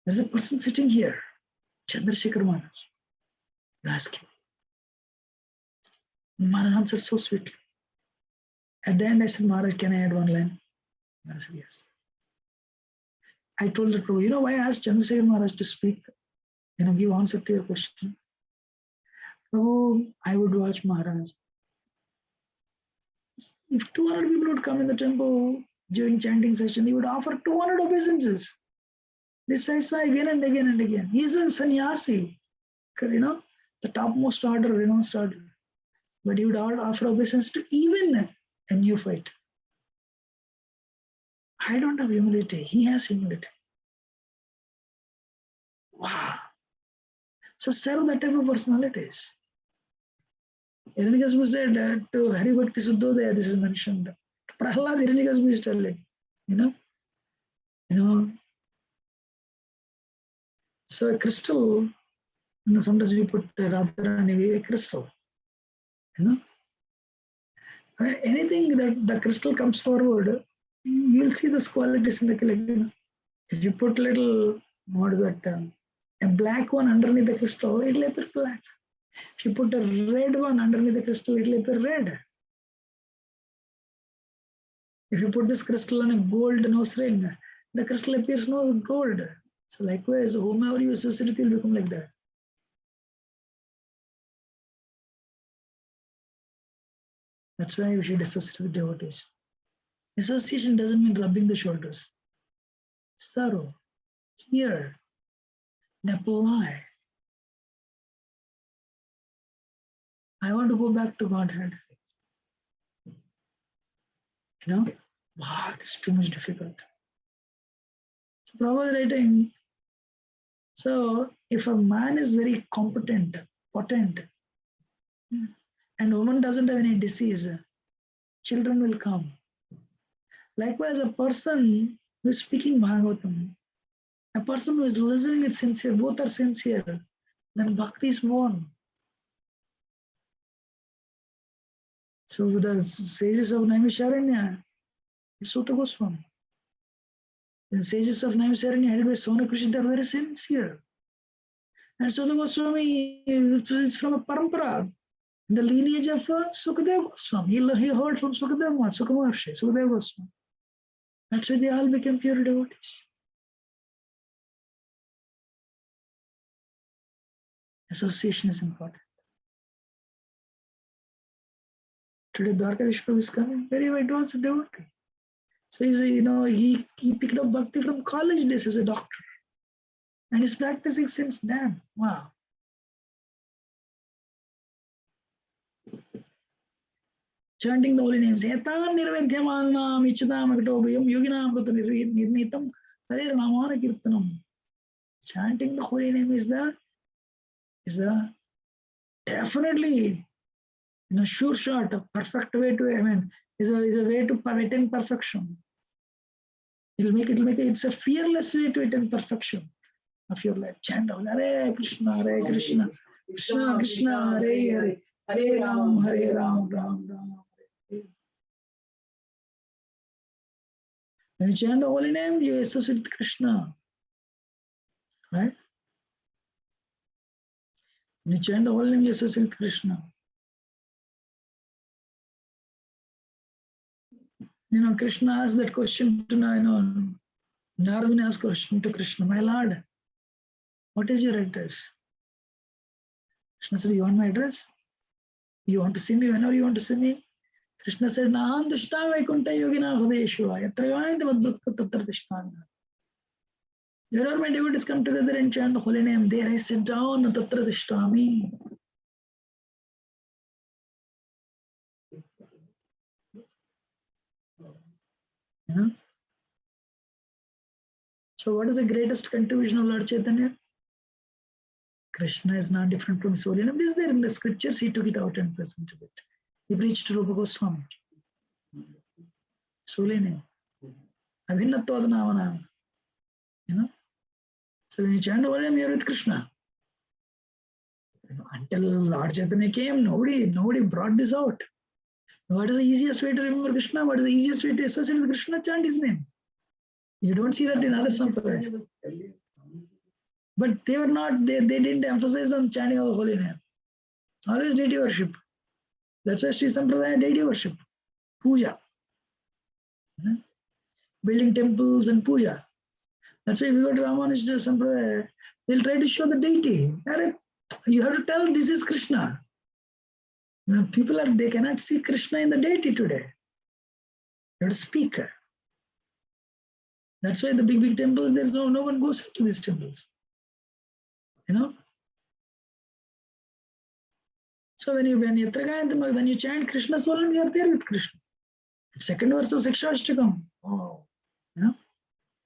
There's a person sitting here, Chandrasekhar Maharaj. You ask him. Maharaj answered so sweetly. At the end, I said, Maharaj, can I add one line? Maharaj said, yes. I told the Prabhu, you know why I asked Chandrasekhar Maharaj to speak? Give answer to your question. Prabhu, I would watch Maharaj. If 200 people would come in the temple during chanting session, he would offer 200 obeisances. This I saw again and again and again. He's a sannyasi, the topmost order, renounced order. But he would offer obeisance to even a neophyte. I don't have humility. He has humility. Wow. So serve that type of personalities. Hiranyakashipu said to Hari Bhakti Suddhodaya, this is mentioned. Prahlad Hiranyakashipu is telling, So a crystal, sometimes we put Radharani, a crystal. Anything that the crystal comes forward, you'll see those qualities in the collective. If you put little, what is that, a black one underneath the crystal, it'll appear black. If you put a red one underneath the crystal, it'll appear red. If you put this crystal on a gold nose ring, the crystal appears no gold. So likewise, whomever you associate with will become like that. That's why we should associate with devotees. Association doesn't mean rubbing the shoulders. Sorrow, hear, and apply. I want to go back to Godhead. Wow, this is too much difficult. So Prabhupada writing, so if a man is very competent, potent, and woman doesn't have any disease, children will come. Likewise, a person who is speaking Bhagavatam, a person who is listening with sincere, both are sincere, then bhakti is born. So the sages of Naimisharanya, Sutta Goswami. The sages of Naimisharanya, headed by Sona Krishna, they are very sincere. And Sutta Goswami is from a parampara, the lineage of Sukadeva Goswami. He heard from Sukadeva Maharshi, Sukadeva Goswami. That's why they all became pure devotees. Association is important. Today, Dwarkadish Prabhu is coming, very advanced devotee. So he's he picked up bhakti from college days as a doctor. And he's practicing since then. Wow. Chanting the holy names. Etan nirvedhyamanam ichadam akatobhayam yoginam prata nirnitam harer namana kirtanam. Chanting the holy name is the definitely sure shot, a perfect way to, is a way to attain perfection. It'll make it, it's a fearless way to attain perfection of your life. Chant Hare Krishna, Krishna Krishna, Hare Hare, Hare Ram, Ram Ram. When you chant the holy name, you associate with Krishna. Right? When you chant the holy name, you associate with Krishna. Krishna asked that question to Narada asked question to Krishna, my Lord, what is your address? Krishna said, you want my address? You want to see me whenever you want to see me? Krishna said, Naham Dushta Vaikuntha Yogina Hudeshua, Yatrayanta Vadbhakta Tatra Tishtanga. Wherever my devotees come together and chant the holy name, there I sit down, Tatra Tishtami. So what is the greatest contribution of Lord Chaitanya? Krishna is not different from his holy name. This is there in the scriptures. He took it out and presented it. He preached to Rupa Goswami. His holy name. Abhinatvad Namanam. So when you chant the holy name, you are with Krishna. Until Lord Chaitanya came, nobody brought this out. What is the easiest way to remember Krishna? What is the easiest way to associate with Krishna? Chant his name. You don't see that in other sampradayas. But they were not, they didn't emphasize on chanting of the holy name. Always deity worship. That's why Sri Sampradaya deity worship. Puja. Building temples and puja. That's why if you go to Ramanuja Sampradaya, they'll try to show the deity. You have to tell this is Krishna. People they cannot see Krishna in the deity today. You have to speak. That's why the big temples, there's no one goes to these temples. So when you chant Krishna's soul, you are there with Krishna. Second verse of Sikshashtakam. Oh, Nam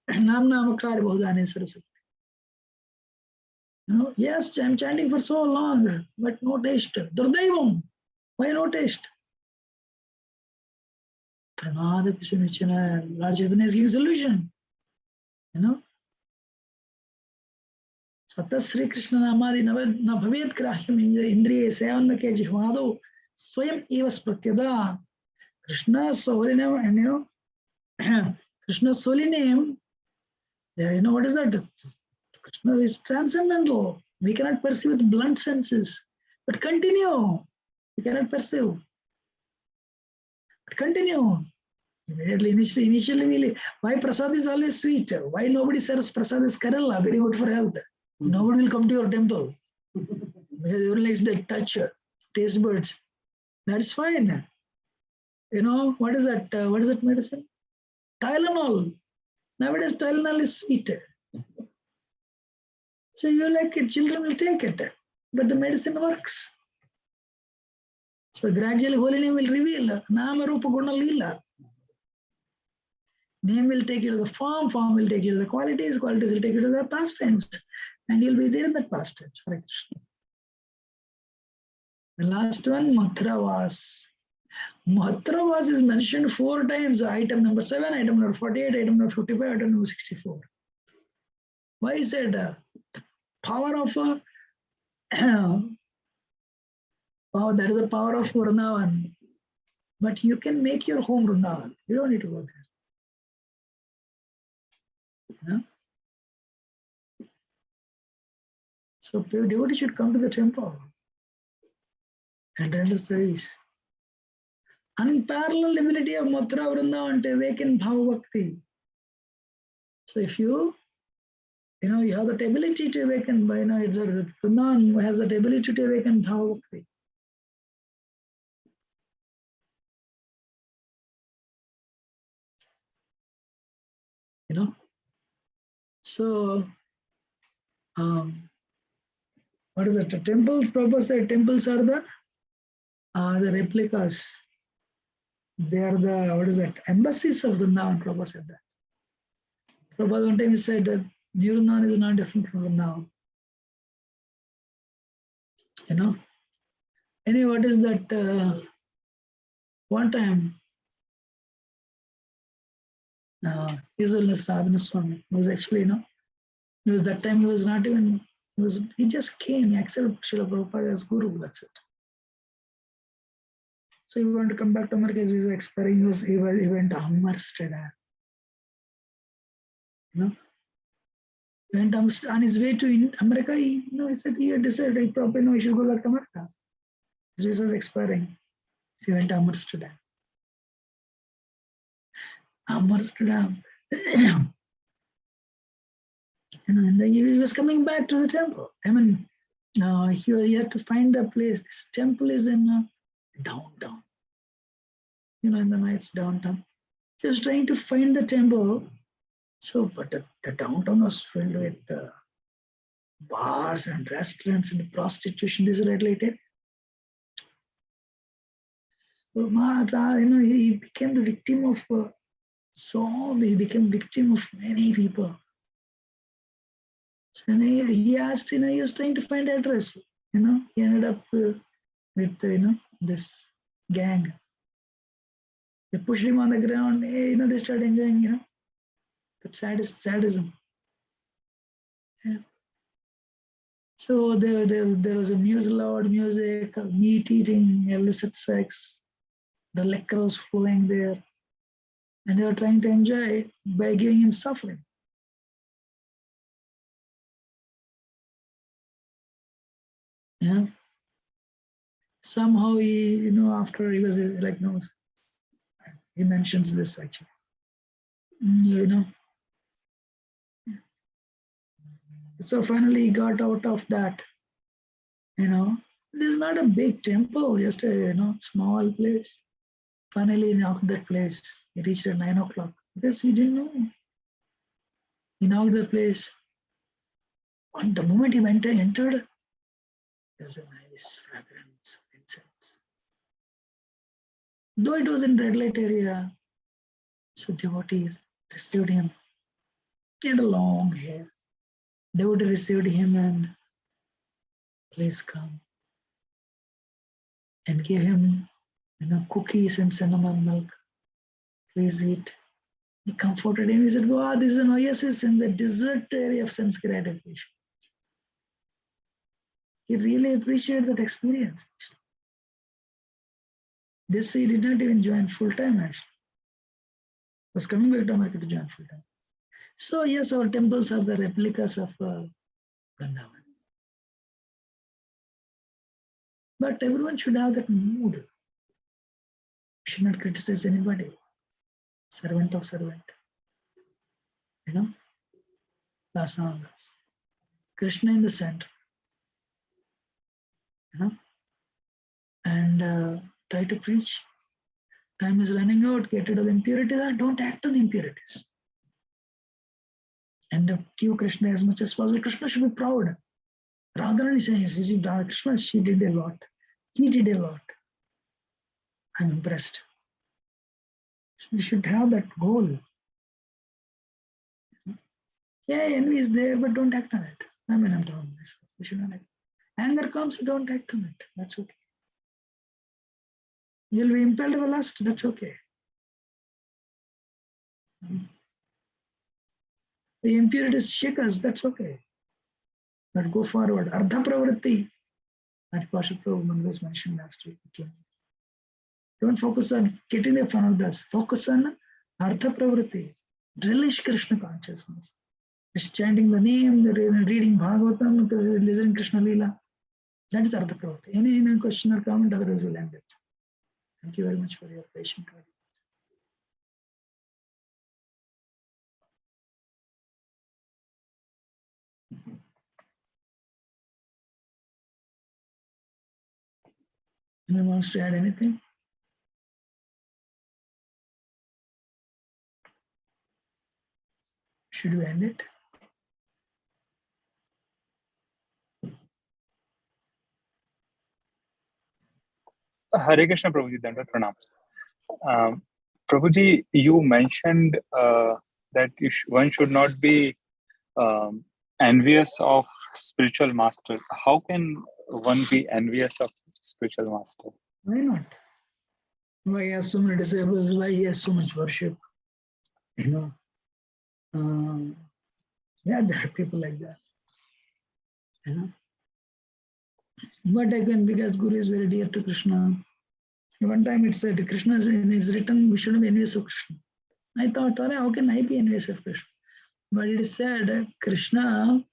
Namakar Bodhane Saraswati. Yes, I'm chanting for so long, but no taste. Durdaivam. Why no taste? Pranada Pisanichana, Lord Chaitanya is giving solution. Swata Sri Krishna Namadi Nabhavet Krahyam Indriya Sevanake Jihvado Swayam Evas Pratyada. Krishna's holy name, and Krishna's holy name, there, what is that? Krishna is transcendental. We cannot perceive with blunt senses. But continue. We cannot perceive. But continue. Initially, why prasad is always sweet? Why nobody serves prasad as Kerala? Very good for health. Nobody will come to your temple. Because everyone likes the touch, taste buds. That's fine. What is that? What is that medicine? Tylenol. Nowadays, Tylenol is sweet. So you like it, children will take it. But the medicine works. So gradually, holy name will reveal. Nama Rupa Guna Leela. Name will take you to the form will take you to the qualities will take you to the pastimes. And you'll be there in that pastimes. Hare Krishna. The last one, Matravas. Matravas is mentioned 4 times. Item number 7, item number 48, item number 55, item number 64. Why is it power of power? That is the power of Vrindavan. But you can make your home Vrindavan. You don't need to go there. So devotee should come to the temple and render service. Unparalleled ability of Mathura Vrindavan to awaken Bhava Bhakti. So if you have that ability to awaken, Vrindavan has that ability to awaken Bhava Bhakti. So, what is it? The temples, Prabhupada said, temples are the replicas. They are the, embassies of Vrindavan, Prabhupada said that. Prabhupada one time he said that New Vrindavan is not different from Vrindavan. Anyway, what is that? One time, His Holiness Radhana Swami was actually, he was that time he was not even, he just came, he accepted Srila Prabhupada as Guru, that's it. So he wanted to come back to America, his visa expiring, he went to Amsterdam. Went on his way to America, he said he had decided, he probably he should go back to America. His visa is expiring. So he went to Amsterdam. Amsterdam. And he was coming back to the temple. I mean, he had to find the place. This temple is in downtown. In the nights downtown. He was trying to find the temple. So, but the downtown was filled with bars and restaurants and prostitution. This is related. So, he became the victim of he became victim of many people. So he asked, he was trying to find address. He ended up with this gang. They pushed him on the ground. They started enjoying, that sadism. Yeah. So there was a loud music, meat eating, illicit sex. The liquor was flowing there. And they were trying to enjoy by giving him suffering. Yeah. Somehow he, after he was like, he mentions this actually. So finally he got out of that. This is not a big temple, just a small place. Finally he knocked that place. He reached at 9 o'clock because he didn't know. He knocked the place. And the moment he entered, there's a nice fragrance of incense. Though it was in red light area, so devotee received him. He had a long hair. Devotee received him and please come and gave him cookies and cinnamon milk. Please eat. He comforted him. He said, wow, this is an oasis in the desert area of sense gratification. He really appreciated that experience. This he did not even join full-time actually. Was coming back to America to join full-time. So yes, our temples are the replicas of Vrindavan. But everyone should have that mood. Should not criticize anybody. Servant of servant. Dasangas. Krishna in the center. And try to preach. Time is running out, get rid of impurities or don't act on impurities. And give Krishna as much as possible. Krishna should be proud. Radharani is saying, Krishna, she did a lot. He did a lot. I'm impressed. We should have that goal. Yeah, envy is there, but don't act on it. I'm telling myself. We should not act. Anger comes, don't act on it. That's okay. You'll be impelled by lust, that's okay. The impurities shake us, that's okay. But go forward. Ardha pravritti. That Pasha Prabhu was mentioned last week. Don't focus on getting a fun of this. Focus on Ardha pravritti. Relish Krishna consciousness. Just chanting the name, reading Bhagavatam, listening Krishna Leela. That is Ardha pravritti. Any question or comment, otherwise we'll end it. Thank you very much for your patience. Anyone wants to add anything? Should we end it? Hare Krishna, Prabhuji, Dandavat Pranam. Prabhuji, you mentioned that one should not be envious of spiritual master. How can one be envious of spiritual master? Why not? Why he has so many disciples? Why he has so much worship? Yeah, there are people like that. But again, because Guru is very dear to Krishna, one time it said, Krishna is written, we shouldn't be envious of Krishna. I thought, how can I be envious of Krishna? But it is said, Krishna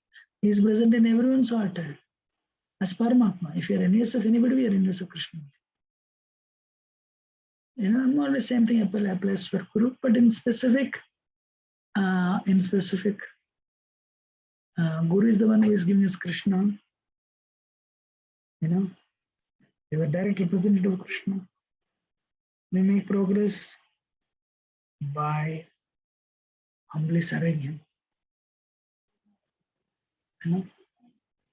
is present in everyone's heart as Paramatma. If you are envious of anybody, we are envious of Krishna. Not the same thing applies for Guru, but in specific, Guru is the one who is giving us Krishna. He is a direct representative of Krishna. We make progress by humbly serving him.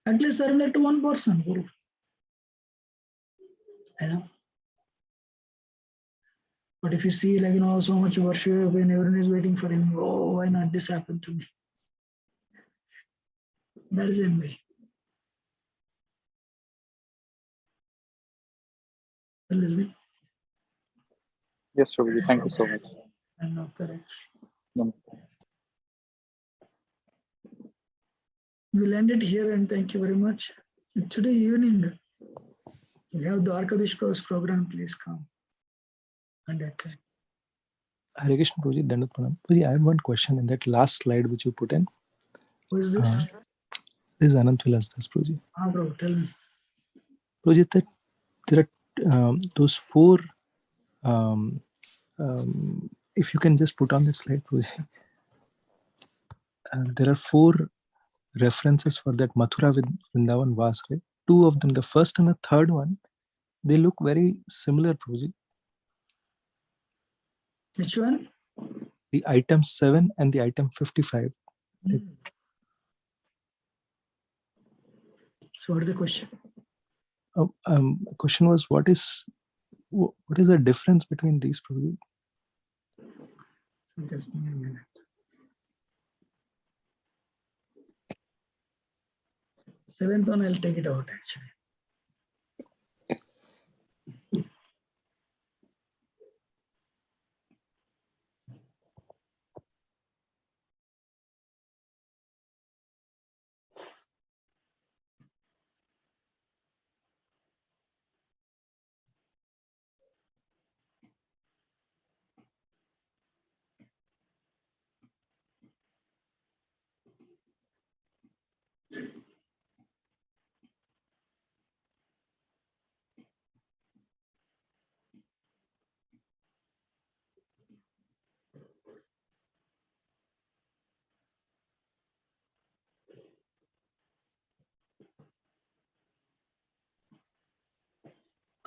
At least surrender to one person, Guru. But if you see, so much worship and everyone is waiting for him, why not this happened to me? That is envy. Listening? Yes, Prabhuji, thank you so much. I'm not correct. We'll end it here and thank you very much. And today evening, we have the Arkadish program. Please come. And that time. Hare Krishna, Prabhuji, Dandavat Pranam. Prabhuji, I have one question in that last slide which you put in. Who is this? This is Anant Vilas Das, Prabhuji. Bro, tell me. Prabhuji, there are those four. If you can just put on the slide, Prabhuji. There are four references for that Mathura with Vrindavan Vas, right? Two of them, the first and the third one, they look very similar, Prabhuji. Which one? The item 7 and the item 55. So what is the question? Question was, what is the difference between these, Prabhuji? Just give me a minute. Seventh one, I'll take it out actually.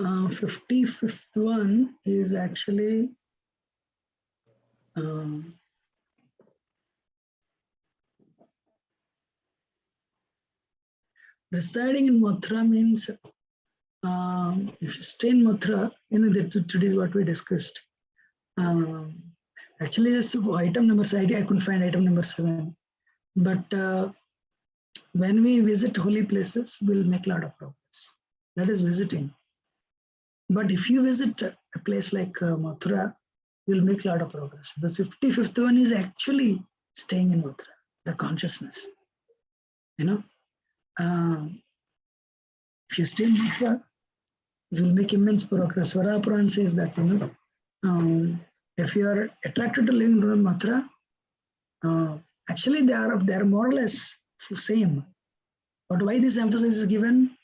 Uh, 55th one is actually residing in Mathura means if you stay in Mathura, that today is what we discussed. Actually, this item number, I couldn't find item number 7. But when we visit holy places, we'll make a lot of progress. That is visiting. But if you visit a place like Mathura, you'll make a lot of progress. The 55th one is actually staying in Mathura, the consciousness. If you stay in Mathura, you will make immense progress. Svarapuran says that, if you are attracted to living in Mathura, actually they are more or less same. But why this emphasis is given?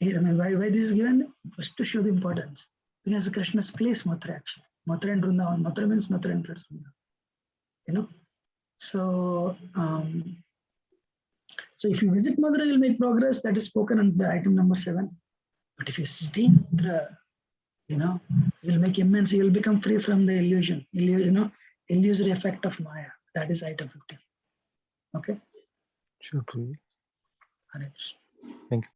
Why this is given? Just to show the importance. Because Krishna's place Mathura actually. Mathura and Vrindavan. Mathura means Mathura and Vrindavan. So, so if you visit Mathura, you'll make progress. That is spoken on the item number 7. But if you stay in Mathura, you'll make immense. You'll become free from the illusion. Illusory effect of Maya. That is item 50. Okay. Sure, Prabhuji. Correct. Thank you.